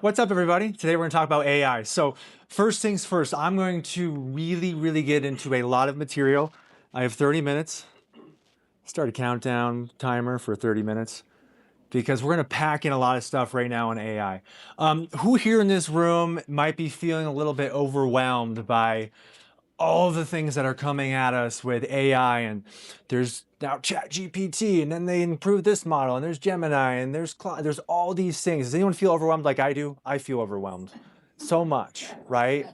What's up, everybody? Today we're going to talk about AI. So first things first, I'm going to really get into a lot of material. I have 30 minutes. Start a countdown timer for 30 minutes because we're going to pack in a lot of stuff right now on AI. Who here in this room might be feeling a little bit overwhelmed by all the things that are coming at us with AI, and there's now ChatGPT, and then they improved this model, and there's Gemini, and there's all these things. Does anyone feel overwhelmed like I do? I feel overwhelmed so much, right?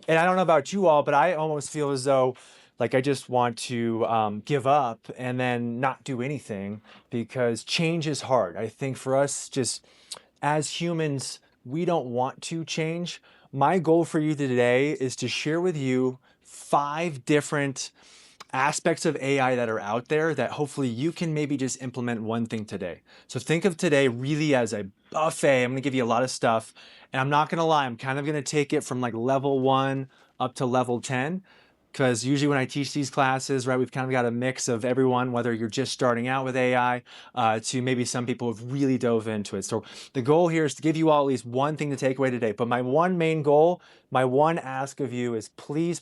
And I don't know about you all, but I almost feel as though like I just want to give up and then not do anything because change is hard. I think for us, just as humans, we don't want to change. My goal for you today is to share with you 5 different aspects of AI that are out there that hopefully you can maybe just implement one thing today. So think of today really as a buffet. I'm gonna give you a lot of stuff, and I'm not gonna lie, I'm kind of gonna take it from like level 1 up to level 10, because usually when I teach these classes, right, we've kind of got a mix of everyone, whether you're just starting out with AI to maybe some people who've really dove into it. So the goal here is to give you all at least one thing to take away today. But my one main goal, my one ask of you is please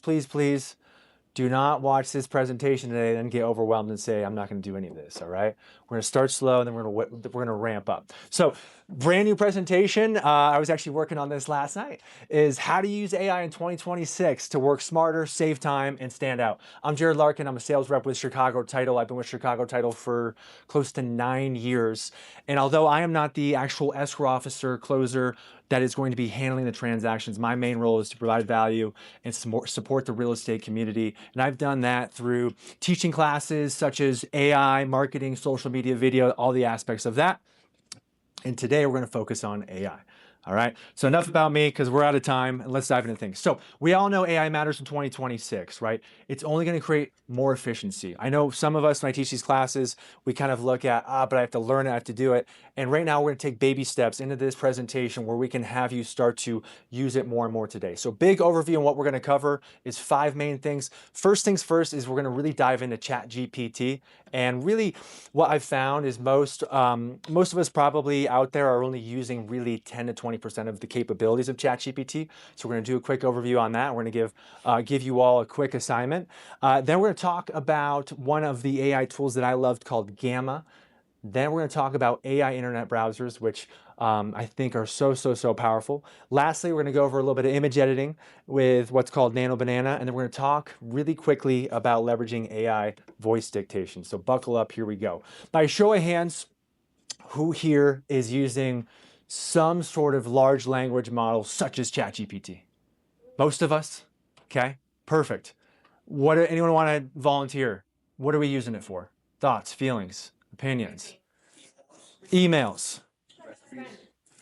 do not watch this presentation today and get overwhelmed and say, I'm not going to do any of this, all right? We're going to start slow, and then we're going to ramp up. So brand new presentation. I was actually working on this last night, is how to use AI in 2026 to work smarter, save time, and stand out. I'm Jared Larkin. I'm a sales rep with Chicago Title. I've been with Chicago Title for close to 9 years. And although I am not the actual escrow officer, closer, that is going to be handling the transactions, my main role is to provide value and support the real estate community. And I've done that through teaching classes such as AI, marketing, social media, video, all the aspects of that. And today we're going to focus on AI. All right, so enough about me because we're out of time, and let's dive into things. So we all know AI matters in 2026, right? It's only going to create more efficiency. I know some of us, when I teach these classes, we kind of look at, but I have to learn it, I have to do it. And right now we're going to take baby steps into this presentation where we can have you start to use it more and more today. So big overview on what we're going to cover is 5 main things. First things first is we're going to really dive into ChatGPT. And really what I've found is most of us probably out there are only using really 10 to 20% of the capabilities of ChatGPT. So we're going to do a quick overview on that. We're going to give you all a quick assignment. Then we're going to talk about one of the AI tools that I loved called Gamma. Then we're going to talk about AI internet browsers, which I think are so powerful. Lastly, we're going to go over a little bit of image editing with what's called Nano Banana, and then we're going to talk really quickly about leveraging AI voice dictation. So buckle up, here we go. By show of hands, who here is using some sort of large language model such as ChatGPT? Most of us? Okay, perfect. Anyone want to volunteer? What are we using it for? Thoughts, feelings, opinions? Emails,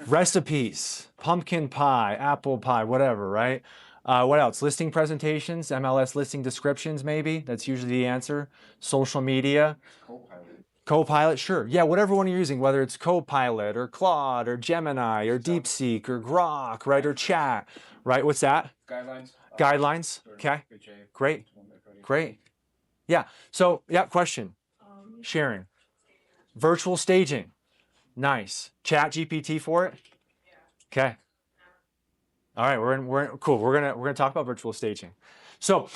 recipes, pumpkin pie, apple pie, whatever, right? What else? Listing presentations, MLS listing descriptions, maybe. That's usually the answer. Social media. Copilot, sure. Yeah, whatever one you're using, whether it's Copilot or Claude or Gemini or DeepSeek or Grok, right? Or Chat, right? What's that? Guidelines. Okay. Great. Yeah. So, yeah, question. Sharing. Virtual staging. Nice. Chat GPT for it? Okay. All right, cool. We're gonna talk about virtual staging. So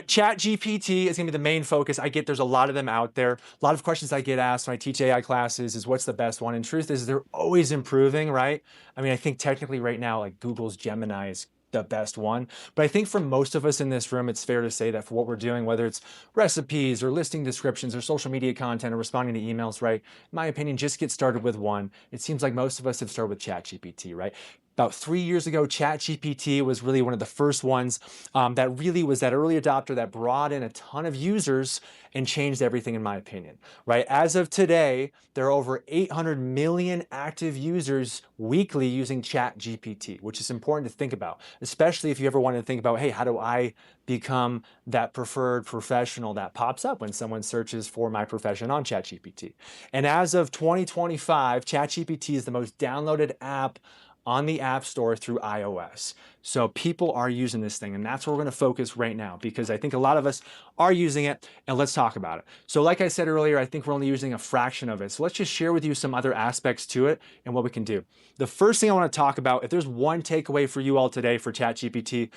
Chat GPT is gonna be the main focus. I get there's a lot of them out there. A lot of questions I get asked when I teach AI classes is what's the best one? And truth is they're always improving, right? I mean, I think technically right now, like Google's Gemini is the best one. But I think for most of us in this room, it's fair to say that for what we're doing, whether it's recipes or listing descriptions or social media content or responding to emails, right? In my opinion, just get started with one. It seems like most of us have started with ChatGPT, right? About 3 years ago, ChatGPT was really one of the first ones that really was that early adopter that brought in a ton of users and changed everything, in my opinion, right? As of today, there are over 800 million active users weekly using ChatGPT, which is important to think about, especially if you ever want to think about, hey, how do I become that preferred professional that pops up when someone searches for my profession on ChatGPT? And as of 2025, ChatGPT is the most downloaded app on the App Store through iOS. So people are using this thing, and that's where we're going to focus right now, because I think a lot of us are using it, and let's talk about it. So like I said earlier, I think we're only using a fraction of it. So let's just share with you some other aspects to it and what we can do. The first thing I want to talk about, if there's one takeaway for you all today for ChatGPT,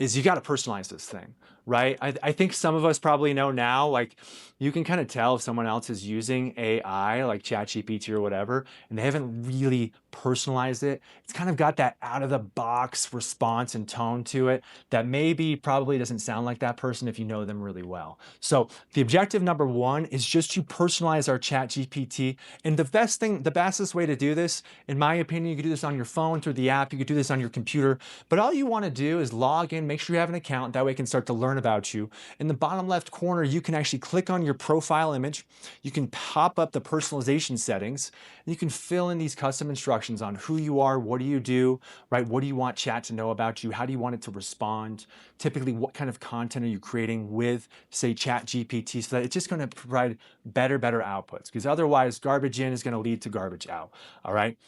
is you got to personalize this thing, right? I think some of us probably know now, like you can kind of tell if someone else is using AI like ChatGPT or whatever, and they haven't really personalized it. It's kind of got that out of the box response and tone to it that maybe probably doesn't sound like that person if you know them really well. So the objective number one is just to personalize our ChatGPT. And the fastest way to do this, in my opinion, you can do this on your phone through the app, you could do this on your computer, but all you want to do is log in, make sure you have an account, that way it can start to learn about you. In the bottom left corner, you can actually click on your profile image, you can pop up the personalization settings, and you can fill in these custom instructions on who you are, what do you do, right? What do you want chat to know about you? How do you want it to respond? Typically, what kind of content are you creating with, say, ChatGPT, so that it's just going to provide better outputs, because otherwise garbage in is going to lead to garbage out, all right?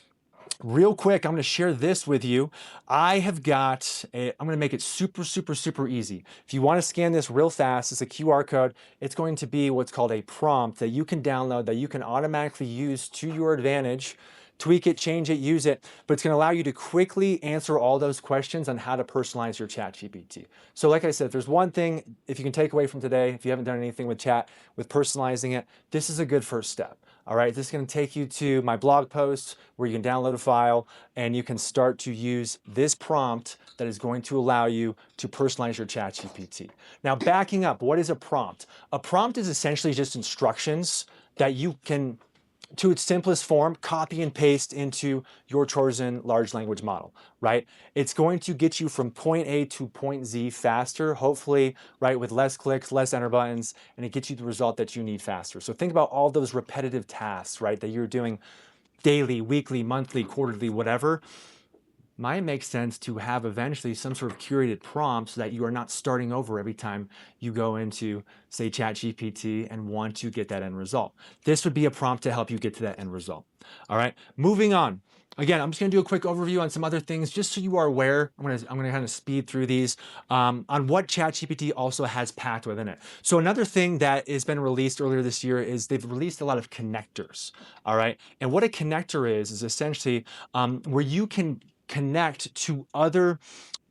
Real quick, I'm going to share this with you. I'm going to make it super easy. If you want to scan this real fast, it's a QR code. It's going to be what's called a prompt that you can download, that you can automatically use to your advantage, tweak it, change it, use it, but it's going to allow you to quickly answer all those questions on how to personalize your ChatGPT. So like I said, if there's one thing, if you can take away from today, if you haven't done anything with personalizing it, this is a good first step. All right, this is going to take you to my blog post where you can download a file and you can start to use this prompt that is going to allow you to personalize your ChatGPT. Now, backing up, what is a prompt? A prompt is essentially just instructions that you can, to its simplest form, copy and paste into your chosen large language model, right? It's going to get you from point A to point Z faster, hopefully, right, with less clicks, less enter buttons, and it gets you the result that you need faster. So think about all those repetitive tasks, right, that you're doing daily, weekly, monthly, quarterly, whatever. Might make sense to have eventually some sort of curated prompt so that you are not starting over every time you go into, say, ChatGPT and want to get that end result. This would be a prompt to help you get to that end result. All right, moving on. Again, I'm just going to do a quick overview on some other things just so you are aware. I'm going to kind of speed through these on what ChatGPT also has packed within it. So another thing that has been released earlier this year is they've released a lot of connectors. All right, and what a connector is essentially where you can connect to other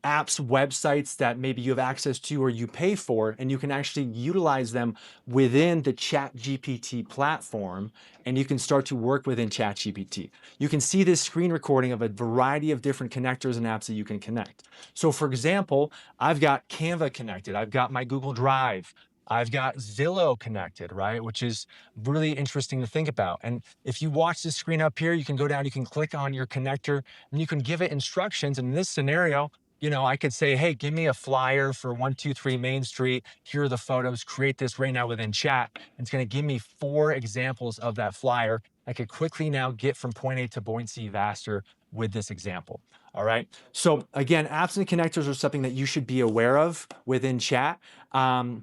apps, websites that maybe you have access to or you pay for, and you can actually utilize them within the ChatGPT platform, and you can start to work within ChatGPT. You can see this screen recording of a variety of different connectors and apps that you can connect. So for example, I've got Canva connected, I've got my Google Drive, I've got Zillow connected, right? Which is really interesting to think about. And if you watch this screen up here, you can go down, you can click on your connector, and you can give it instructions. And in this scenario, I could say, hey, give me a flyer for 123 Main Street. Here are the photos. Create this right now within chat. And it's going to give me 4 examples of that flyer. I could quickly now get from point A to point Z faster with this example. All right. So again, apps and connectors are something that you should be aware of within chat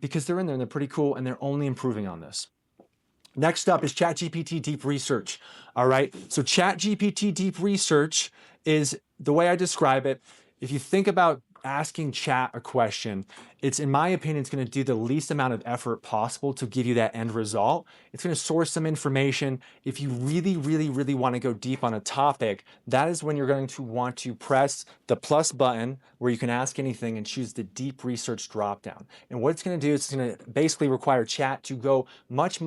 because they're in there and they're pretty cool and they're only improving on this. Next up is ChatGPT Deep Research. All right. So ChatGPT Deep Research is the way I describe it. If you think about asking chat a question, in my opinion, it's going to do the least amount of effort possible to give you that end result. It's going to source some information. If you really want to go deep on a topic, that is when you're going to want to press the plus button where you can ask anything and choose the deep research dropdown. And what it's going to do is it's going to basically require chat to go much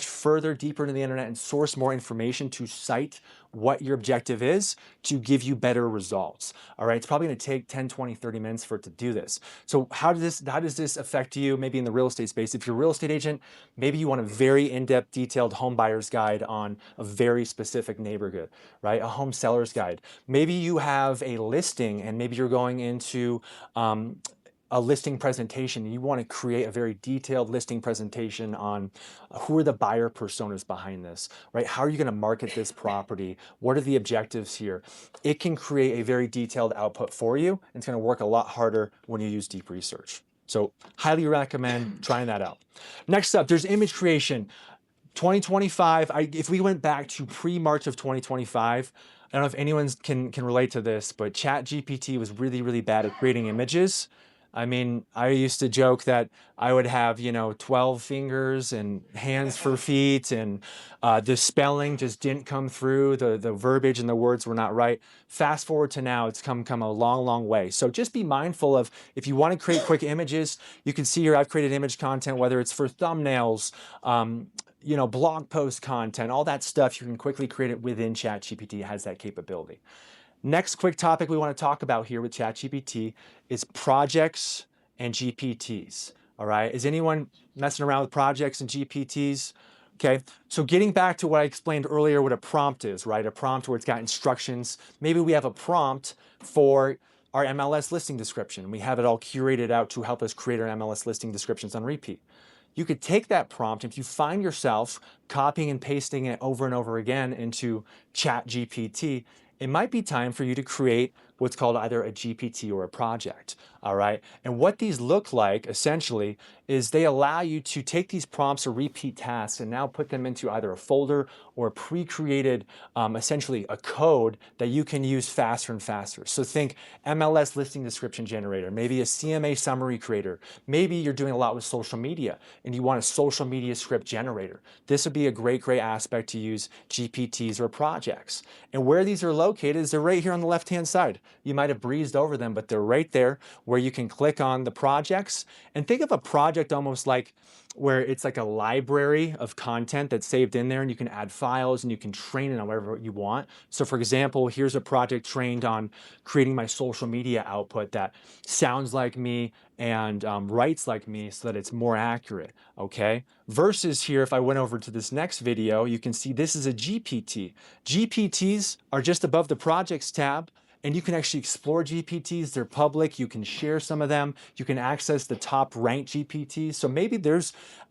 further deeper into the internet and source more information to cite what your objective is to give you better results. All right, it's probably going to take 10, 20, 30 minutes for it to do this. So how does this affect you maybe in the real estate space? If you're a real estate agent, maybe you want a very in-depth, detailed home buyer's guide on a very specific neighborhood, right? A home seller's guide. Maybe you have a listing and maybe you're going into a listing presentation. You want to create a very detailed listing presentation on who are the buyer personas behind this, right? How are you going to market this property? What are the objectives here? It can create a very detailed output for you. And it's going to work a lot harder when you use deep research. So highly recommend trying that out. Next up, there's image creation. 2025, if we went back to pre-March of 2025, I don't know if anyone can relate to this, but ChatGPT was really, really bad at creating images. I mean, I used to joke that I would have, 12 fingers and hands for feet, and the spelling just didn't come through. The verbiage and the words were not right. Fast forward to now, it's come a long, long way. So just be mindful of, if you want to create quick images, you can see here I've created image content, whether it's for thumbnails, blog post content, all that stuff. You can quickly create it within ChatGPT. It has that capability. Next quick topic we want to talk about here with ChatGPT is projects and GPTs. All right. Is anyone messing around with projects and GPTs? Okay. So getting back to what I explained earlier, what a prompt is, right? A prompt where it's got instructions. Maybe we have a prompt for our MLS listing description. We have it all curated out to help us create our MLS listing descriptions on repeat. You could take that prompt, if you find yourself copying and pasting it over and over again into ChatGPT, it might be time for you to create what's called either a GPT or a project, all right? And what these look like, essentially, is they allow you to take these prompts or repeat tasks and now put them into either a folder or a pre-created, essentially a code that you can use faster and faster. So think MLS listing description generator, maybe a CMA summary creator. Maybe you're doing a lot with social media and you want a social media script generator. This would be a great aspect to use GPTs or projects. And where these are located is they're right here on the left-hand side. You might have breezed over them, but they're right there where you can click on the projects. And think of a project almost like where it's like a library of content that's saved in there, and you can add files and you can train it on whatever you want. So for example, here's a project trained on creating my social media output that sounds like me and writes like me so that it's more accurate, okay? Versus here, if I went over to this next video, you can see this is a GPT. GPTs are just above the projects tab, and you can actually explore GPTs. They're public. You can share some of them. You can access the top ranked GPTs. So maybe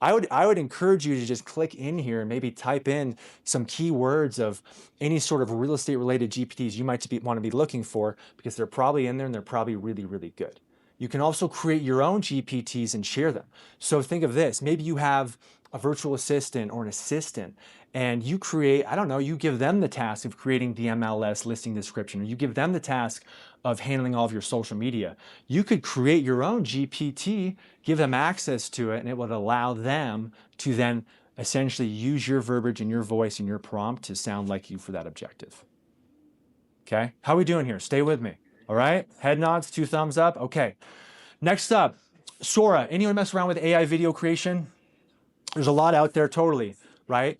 I would encourage you to just click in here and maybe type in some keywords of any sort of real estate related GPTs you might want to be looking for, because they're probably in there and they're probably really, really good. You can also create your own GPTs and share them. So think of this. Maybe you have a virtual assistant or an assistant, and you create, I don't know, you give them the task of creating the MLS listing description, or you give them the task of handling all of your social media. You could create your own GPT, give them access to it, and it would allow them to then essentially use your verbiage and your voice and your prompt to sound like you for that objective. Okay, how are we doing here? Stay with me. All right, head nods, 2 thumbs up. Okay, next up, Sora. Anyone mess around with AI video creation? There's a lot out there, totally, right?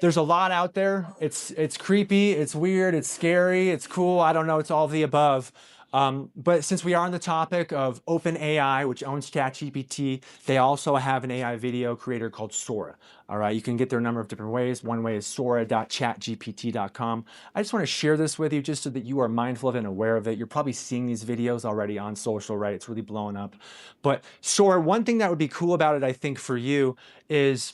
There's a lot out there. It's creepy, it's weird, it's scary, it's cool. I don't know, it's all of the above. But since we are on the topic of OpenAI, which owns ChatGPT, they also have an AI video creator called Sora. All right, you can get there a number of different ways. One way is sora.chatgpt.com. I just want to share this with you just so that you are mindful of it and aware of it. You're probably seeing these videos already on social, right? It's really blowing up. But Sora, one thing that would be cool about it, I think, for you is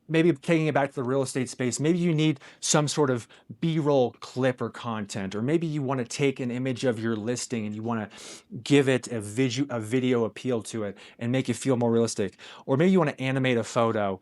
maybe taking it back to the real estate space, maybe you need some sort of B-roll clip or content, or maybe you want to take an image of your listing and you want to give it a video appeal to it and make it feel more realistic, or maybe you want to animate a photo.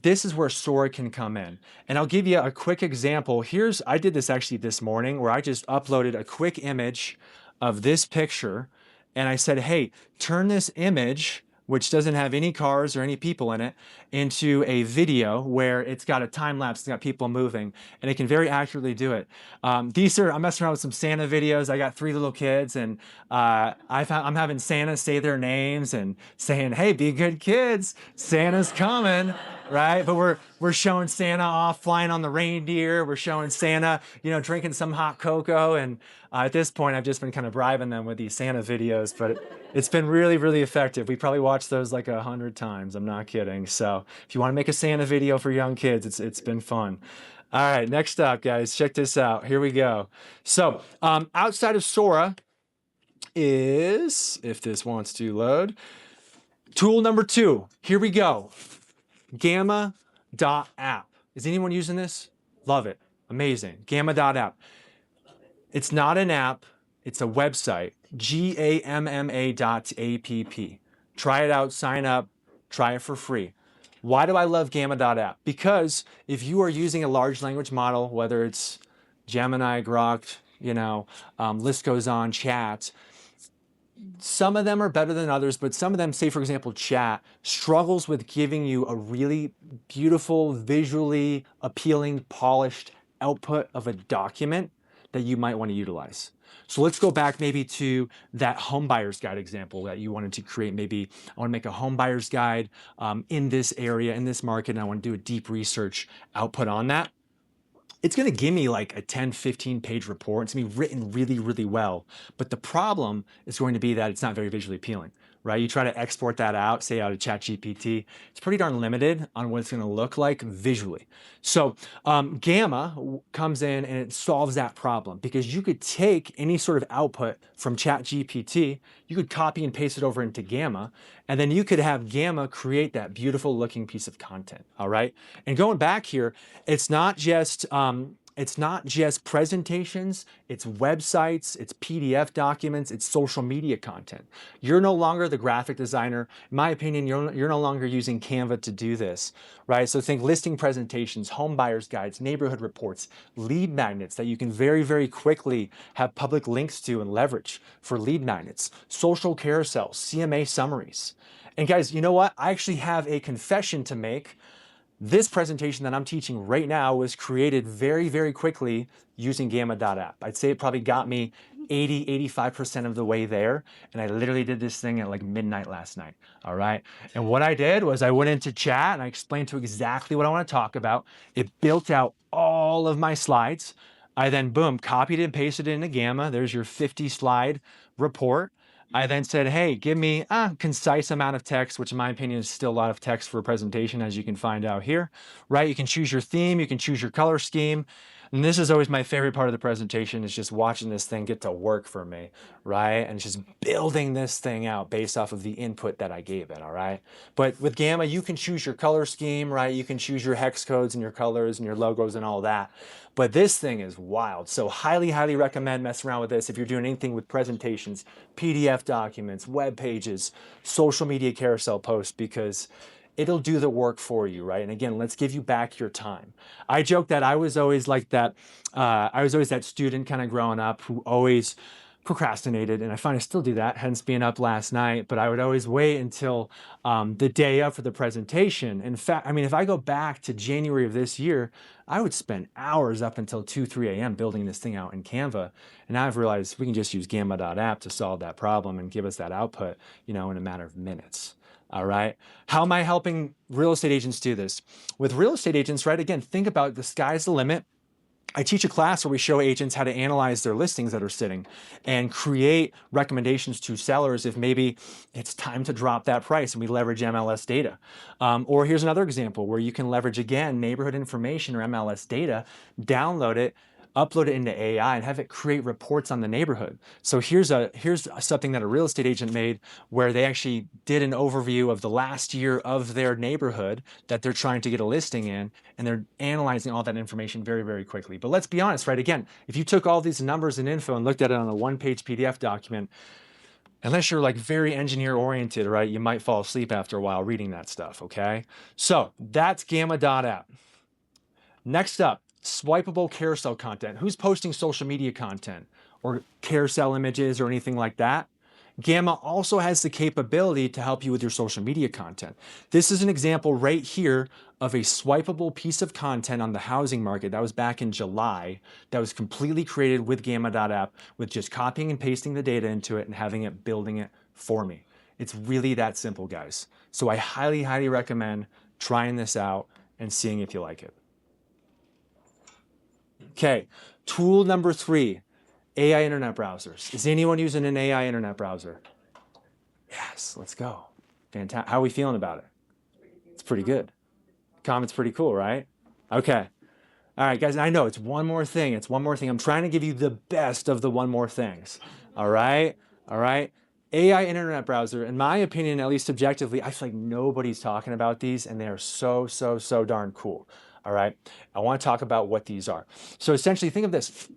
This is where Sora can come in. And I'll give you a quick example. I did this actually this morning, where I just uploaded a quick image of this picture, and I said, hey, turn this image, which doesn't have any cars or any people in it, into a video where it's got a time lapse, it's got people moving, and it can very accurately do it. I'm messing around with some Santa videos. I got 3 little kids, and I'm having Santa say their names and saying, hey, be good kids, Santa's coming, right? But we're showing Santa off flying on the reindeer. We're showing Santa, drinking some hot cocoa. And at this point, I've just been kind of bribing them with these Santa videos, but it's been really, really effective. We probably watched those like 100 times. I'm not kidding. So if you want to make a Santa video for young kids, it's been fun. All right, next up, guys, check this out. Here we go. So outside of Sora is, if this wants to load, tool number 2. Here we go. Gamma.app. Is anyone using this? Love it. Amazing. Gamma.app. It's not an app. It's a website. Gamma.app. Try it out. Sign up. Try it for free. Why do I love Gamma.app? Because if you are using a large language model, whether it's Gemini, Grok, list goes on, Chat. Some of them are better than others, but some of them, say for example, Chat, struggles with giving you a really beautiful, visually appealing, polished output of a document that you might want to utilize. So let's go back maybe to that home buyer's guide example that you wanted to create. Maybe I want to make a home buyer's guide in this area, in this market, and I want to do a deep research output on that. It's going to give me like a 10, 15 page report. It's going to be written really, really well. But the problem is going to be that it's not very visually appealing, right? You try to export that out, say out of ChatGPT, it's pretty darn limited on what it's going to look like visually. So Gamma comes in and it solves that problem, because you could take any sort of output from ChatGPT, you could copy and paste it over into Gamma, and then you could have Gamma create that beautiful looking piece of content. All right. And going back here, it's not just presentations, it's websites, it's PDF documents, it's social media content. You're no longer the graphic designer. In my opinion, you're no longer using Canva to do this, right? So think listing presentations, home buyers guides, neighborhood reports, lead magnets that you can very, very quickly have public links to and leverage for lead magnets, social carousels, CMA summaries. And guys, you know what? I actually have a confession to make. This presentation that I'm teaching right now was created very, very quickly using Gamma.app. I'd say it probably got me 80, 85% of the way there. And I literally did this thing at like midnight last night. All right. And what I did was I went into chat and I explained to exactly what I want to talk about. It built out all of my slides. I then, boom, copied and pasted it into Gamma. There's your 50 slide report. I then said, hey, give me a concise amount of text, which in my opinion is still a lot of text for a presentation, as you can find out here, right? You can choose your theme, you can choose your color scheme. And this is always my favorite part of the presentation, is just watching this thing get to work for me, right? And just building this thing out based off of the input that I gave it, all right? But with Gamma, you can choose your color scheme, right? You can choose your hex codes and your colors and your logos and all that. But this thing is wild. So highly, highly recommend messing around with this if you're doing anything with presentations, PDF documents, web pages, social media carousel posts, because it'll do the work for you, right? And again, let's give you back your time. I joke that I was always like that. I was always that student kind of growing up who always procrastinated, and I find I still do that, hence being up last night. But I would always wait until the day up for the presentation. In fact, I mean, if I go back to January of this year, I would spend hours up until 2, 3 a.m. building this thing out in Canva. And now I've realized we can just use Gamma.app to solve that problem and give us that output, in a matter of minutes. All right. How am I helping real estate agents do this? With real estate agents, right? Again, think about the sky's the limit. I teach a class where we show agents how to analyze their listings that are sitting and create recommendations to sellers if maybe it's time to drop that price, and we leverage MLS data. Or here's another example where you can leverage, again, neighborhood information or MLS data, download it, upload it into AI, and have it create reports on the neighborhood. So here's something that a real estate agent made, where they actually did an overview of the last year of their neighborhood that they're trying to get a listing in, and they're analyzing all that information very, very quickly. But let's be honest, right? Again, if you took all these numbers and info and looked at it on a one-page PDF document, unless you're like very engineer oriented, right, you might fall asleep after a while reading that stuff, okay? So that's Gamma.app. Next up, swipeable carousel content. Who's posting social media content or carousel images or anything like that? Gamma also has the capability to help you with your social media content. This is an example right here of a swipeable piece of content on the housing market. That was back in July. That was completely created with Gamma.app, with just copying and pasting the data into it and having it building it for me. It's really that simple, guys. So I highly, highly recommend trying this out and seeing if you like it. Okay, tool number 3, AI internet browsers. Is anyone using an AI internet browser? Yes, let's go. Fantastic. How are we feeling about it? It's pretty good. Comment's pretty cool, right? Okay. All right, guys, I know it's one more thing. It's one more thing. I'm trying to give you the best of the one more things. All right? All right? AI internet browser, in my opinion, at least subjectively, I feel like nobody's talking about these, and they are so, so, so darn cool. All right? I want to talk about what these are. So essentially, think of this.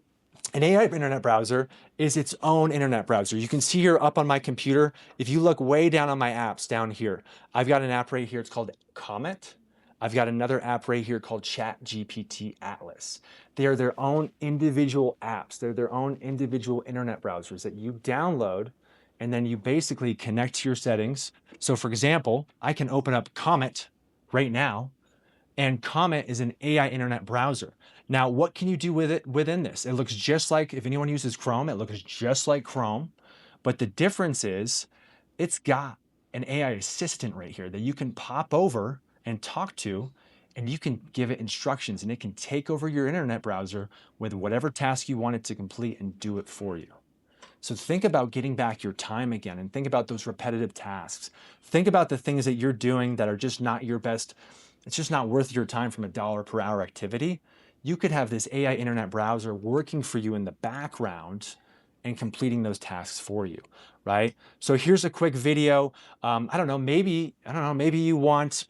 An AI internet browser is its own internet browser. You can see here up on my computer, if you look way down on my apps down here, I've got an app right here. It's called Comet. I've got another app right here called ChatGPT Atlas. They are their own individual apps. They're their own individual internet browsers that you download, and then you basically connect to your settings. So for example, I can open up Comet right now, and Comet is an AI internet browser. Now, what can you do with it within this? It looks just like, if anyone uses Chrome, it looks just like Chrome, but the difference is it's got an AI assistant right here that you can pop over and talk to, and you can give it instructions, and it can take over your internet browser with whatever task you want it to complete and do it for you. So think about getting back your time again, and think about those repetitive tasks. Think about the things that you're doing that are just not your best. It's just not worth your time from a dollar per hour activity. You could have this AI internet browser working for you in the background and completing those tasks for you, right? So here's a quick video. I don't know, maybe you want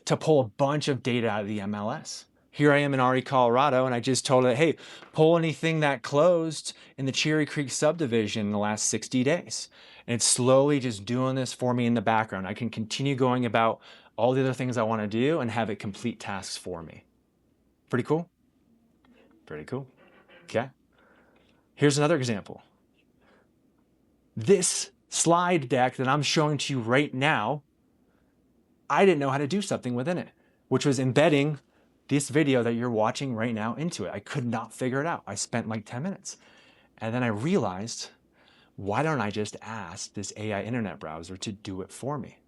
to pull a bunch of data out of the MLS. Here I am in Ari, Colorado, and I just told it, hey, pull anything that closed in the Cherry Creek subdivision in the last 60 days. And it's slowly just doing this for me in the background. I can continue going about all the other things I want to do and have it complete tasks for me. Pretty cool? Pretty cool. Okay. Here's another example. This slide deck that I'm showing to you right now, I didn't know how to do something within it, which was embedding this video that you're watching right now into it. I could not figure it out. I spent like 10 minutes. And then I realized, why don't I just ask this AI internet browser to do it for me?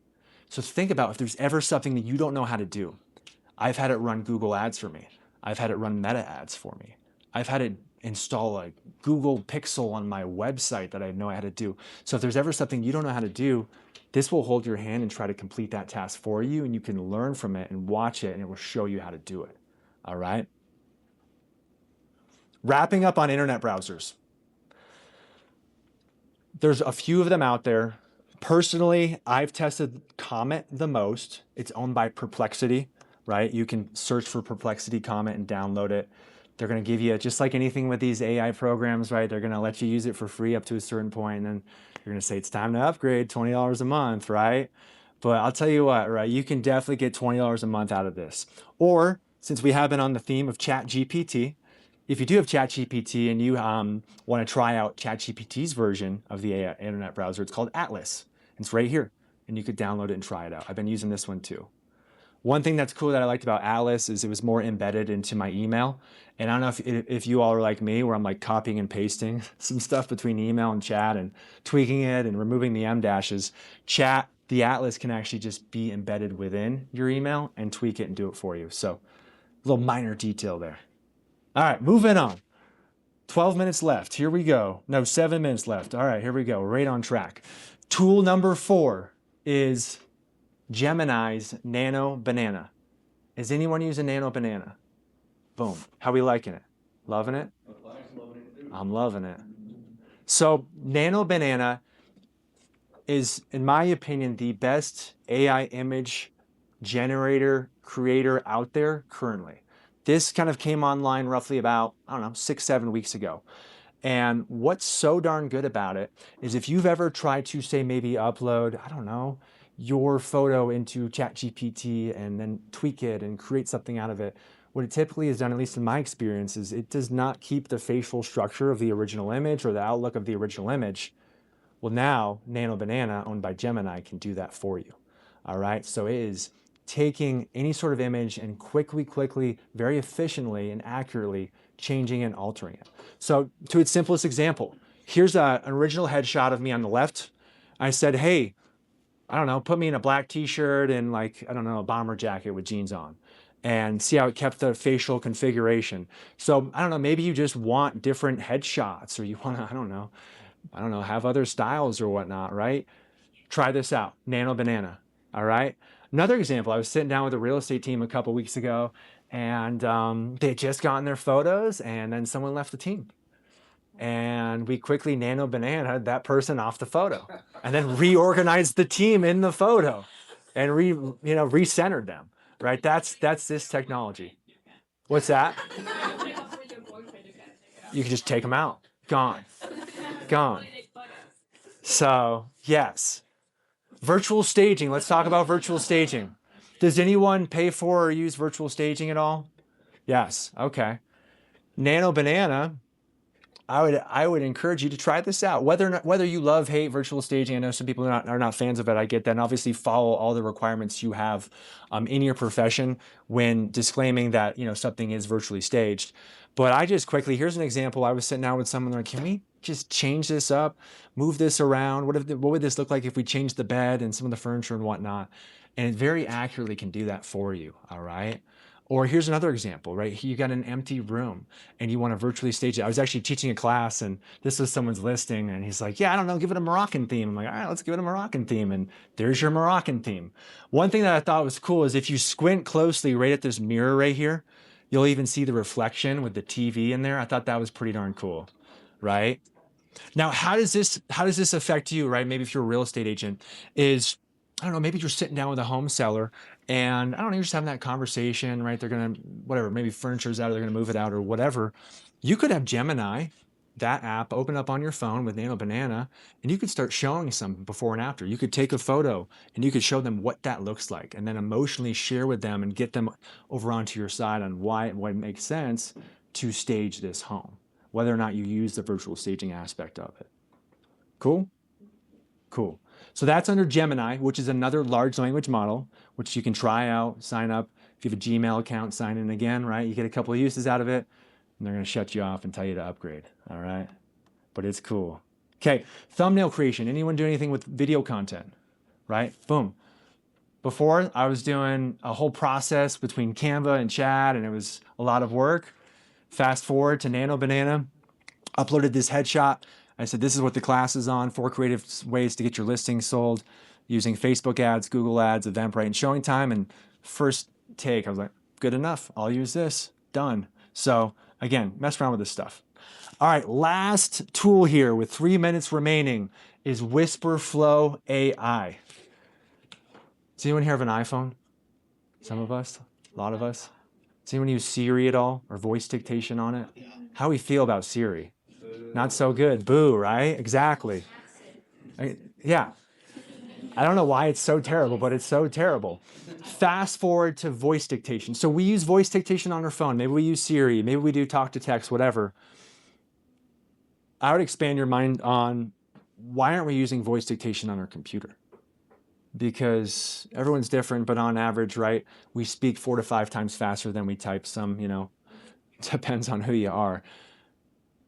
So think about if there's ever something that you don't know how to do. I've had it run Google ads for me. I've had it run Meta ads for me. I've had it install a Google Pixel on my website that I have no idea how to do. So if there's ever something you don't know how to do, this will hold your hand and try to complete that task for you, and you can learn from it and watch it, and it will show you how to do it. All right? Wrapping up on internet browsers. There's a few of them out there. Personally, I've tested Comet the most. It's owned by Perplexity, right? You can search for Perplexity Comet and download it. They're going to give you, just like anything with these AI programs, right? They're going to let you use it for free up to a certain point, and then you're going to say it's time to upgrade, $20 a month, right? But I'll tell you what, right? You can definitely get $20 a month out of this. Or, since we have been on the theme of ChatGPT, if you do have ChatGPT and you want to try out ChatGPT's version of the AI internet browser, it's called Atlas. It's right here, and you could download it and try it out. I've been using this one too. One thing that's cool that I liked about Atlas is it was more embedded into my email. And I don't know if you all are like me, where I'm like copying and pasting some stuff between email and chat and tweaking it and removing the M dashes. The Atlas can actually just be embedded within your email and tweak it and do it for you. So a little minor detail there. All right, moving on. 12 minutes left. Here we go. No, 7 minutes left. All right, here we go. Right on track. Tool number 4 is Gemini's Nano Banana. Is anyone using Nano Banana? Boom. How we liking it? Loving it? I'm loving it. So Nano Banana is, in my opinion, the best AI image generator creator out there currently. This kind of came online roughly about, 6-7 weeks ago. And what's so darn good about it is if you've ever tried to, say, maybe upload, your photo into ChatGPT and then tweak it and create something out of it, what it typically has done, at least in my experience, is it does not keep the facial structure of the original image or the outlook of the original image. Well, now Nano Banana, owned by Gemini, can do that for you. All right, so it is taking any sort of image and quickly, very efficiently and accurately changing and altering it. So to its simplest example, here's an original headshot of me on the left. I said, hey, put me in a black t-shirt and a bomber jacket with jeans on, and see how it kept the facial configuration. So maybe you just want different headshots, or you want to, have other styles or whatnot, right? Try this out, Nano Banana, all right? Another example, I was sitting down with a real estate team a couple weeks ago, and they had just gotten their photos, and then someone left the team. And we quickly Nano Banana that person off the photo, and then reorganized the team in the photo, and recentered them, right? That's this technology. What's that? You can just take them out. Gone. So yes, virtual staging. Let's talk about virtual staging. Does anyone pay for or use virtual staging at all? Yes. Okay. Nano Banana, I would encourage you to try this out. Whether you love, hate virtual staging, I know some people are not fans of it. I get that. And obviously, follow all the requirements you have in your profession when disclaiming that something is virtually staged. But I just quickly, here's an example. I was sitting down with someone like, can we just change this up, move this around? What would this look like if we changed the bed and some of the furniture and whatnot? And it very accurately can do that for you. All right. Or here's another example, right? You got an empty room and you want to virtually stage it. I was actually teaching a class and this was someone's listing and he's like, yeah, I don't know, give it a Moroccan theme. I'm like, all right, let's give it a Moroccan theme. And there's your Moroccan theme. One thing that I thought was cool is if you squint closely right at this mirror right here, you'll even see the reflection with the TV in there. I thought that was pretty darn cool, right? Now, how does this affect you, right? Maybe if you're a real estate agent, is I don't know, maybe you're sitting down with a home seller and I don't know, you're just having that conversation, right? They're gonna, whatever, maybe furniture's out, or they're gonna move it out or whatever. You could have Gemini, that app, open up on your phone with Nano Banana, and you could start showing some before and after. You could take a photo and you could show them what that looks like and then emotionally share with them and get them over onto your side on why it makes sense to stage this home, whether or not you use the virtual staging aspect of it. Cool? Cool. So that's under Gemini, which is another large language model, which you can try out, sign up. If you have a Gmail account, sign in again, right? You get a couple of uses out of it, and they're going to shut you off and tell you to upgrade, all right? But it's cool. Okay, thumbnail creation. Anyone do anything with video content, right? Boom. Before, I was doing a whole process between Canva and Chat, and it was a lot of work. Fast forward to Nano Banana, uploaded this headshot. I said, this is what the class is on, 4 creative ways to get your listings sold using Facebook ads, Google ads, Eventbrite, and Showing Time. And first take, I was like, good enough. I'll use this. Done. So again, mess around with this stuff. All right, last tool here with 3 minutes remaining is Whisperflow AI. Does anyone here have an iPhone? Some of us, a lot of us. Does anyone use Siri at all or voice dictation on it? How do we feel about Siri? Not so good. Boo, right? Exactly. Yeah. I don't know why it's so terrible, but it's so terrible. Fast forward to voice dictation. So we use voice dictation on our phone. Maybe we use Siri. Maybe we do talk to text, whatever. I would expand your mind on why aren't we using voice dictation on our computer? Because everyone's different, but on average, right, we speak 4 to 5 times faster than we type. Some, depends on who you are.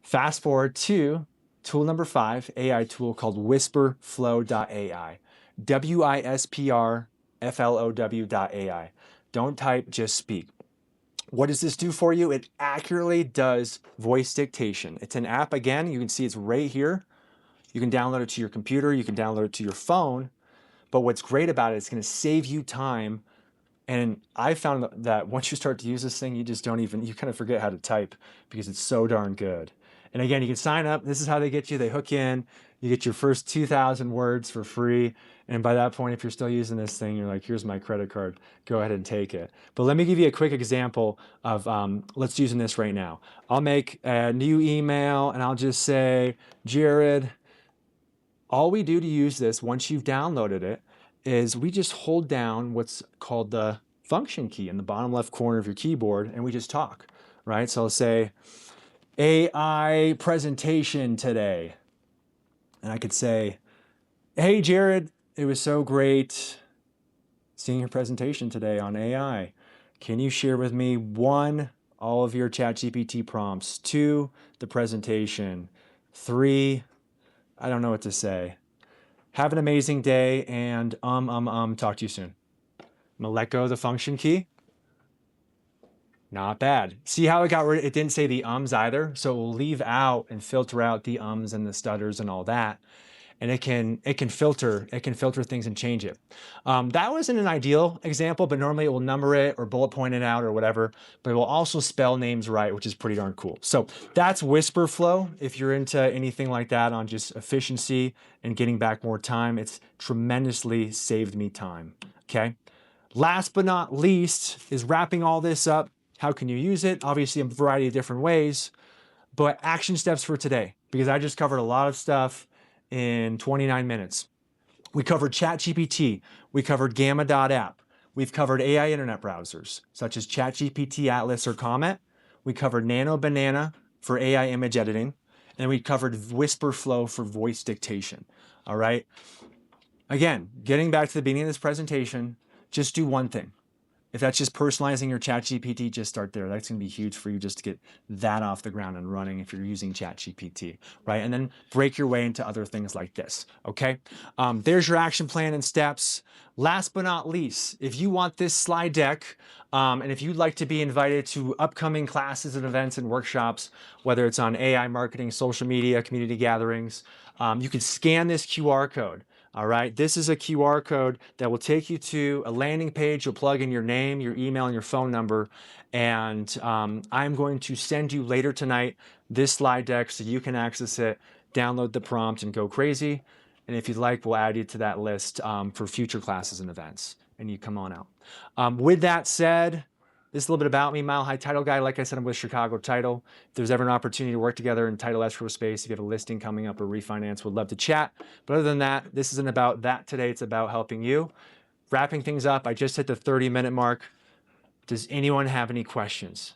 Fast forward to tool number 5, AI tool called Whisperflow.ai. WISPRFLOW.ai. Don't type, just speak. What does this do for you? It accurately does voice dictation. It's an app, again, you can see it's right here. You can download it to your computer, you can download it to your phone. But what's great about it, it's going to save you time. And I found that once you start to use this thing, you just don't even, you kind of forget how to type because it's so darn good. And again, you can sign up. This is how they get you. They hook in. You get your first 2,000 words for free. And by that point, if you're still using this thing, you're like, here's my credit card. Go ahead and take it. But let me give you a quick example of, let's using this right now. I'll make a new email and I'll just say, Jared, all we do to use this, once you've downloaded it, is we just hold down what's called the function key in the bottom left corner of your keyboard, and we just talk, right? So I'll say, AI presentation today. And I could say, hey, Jared, it was so great seeing your presentation today on AI. Can you share with me 1, all of your ChatGPT prompts, 2, the presentation, 3, I don't know what to say. Have an amazing day and talk to you soon. I'm gonna let go of the function key. Not bad. See how it got rid, it didn't say the ums either. So it will leave out and filter out the ums and the stutters and all that. And it can filter things and change it. That wasn't an ideal example, but normally it will number it or bullet point it out or whatever, but it will also spell names right, which is pretty darn cool. So that's Whisperflow. If you're into anything like that on just efficiency and getting back more time, it's tremendously saved me time, okay? Last but not least is wrapping all this up. How can you use it? Obviously a variety of different ways, but action steps for today, because I just covered a lot of stuff in 29 minutes. We covered ChatGPT. We covered Gamma.app. We've covered AI internet browsers, such as ChatGPT, Atlas, or Comet. We covered Nano Banana for AI image editing. And we covered Whisper Flow for voice dictation. All right. Again, getting back to the beginning of this presentation, just do one thing. If that's just personalizing your ChatGPT, just start there. That's going to be huge for you just to get that off the ground and running if you're using ChatGPT, right? And then break your way into other things like this, okay? There's your action plan and steps. Last but not least, if you want this slide deck, and if you'd like to be invited to upcoming classes and events and workshops, whether it's on AI marketing, social media, community gatherings, you can scan this QR code. All right, this is a QR code that will take you to a landing page. You'll plug in your name, your email, and your phone number. And I'm going to send you later tonight this slide deck so you can access it, download the prompt, and go crazy. And if you'd like, we'll add you to that list for future classes and events. And you come on out. With that said, this is a little bit about me, Mile High Title Guy. Like I said, I'm with Chicago Title. If there's ever an opportunity to work together in title escrow space, if you have a listing coming up or refinance, would love to chat. But other than that, this isn't about that today. It's about helping you. Wrapping things up, I just hit the 30-minute mark. Does anyone have any questions?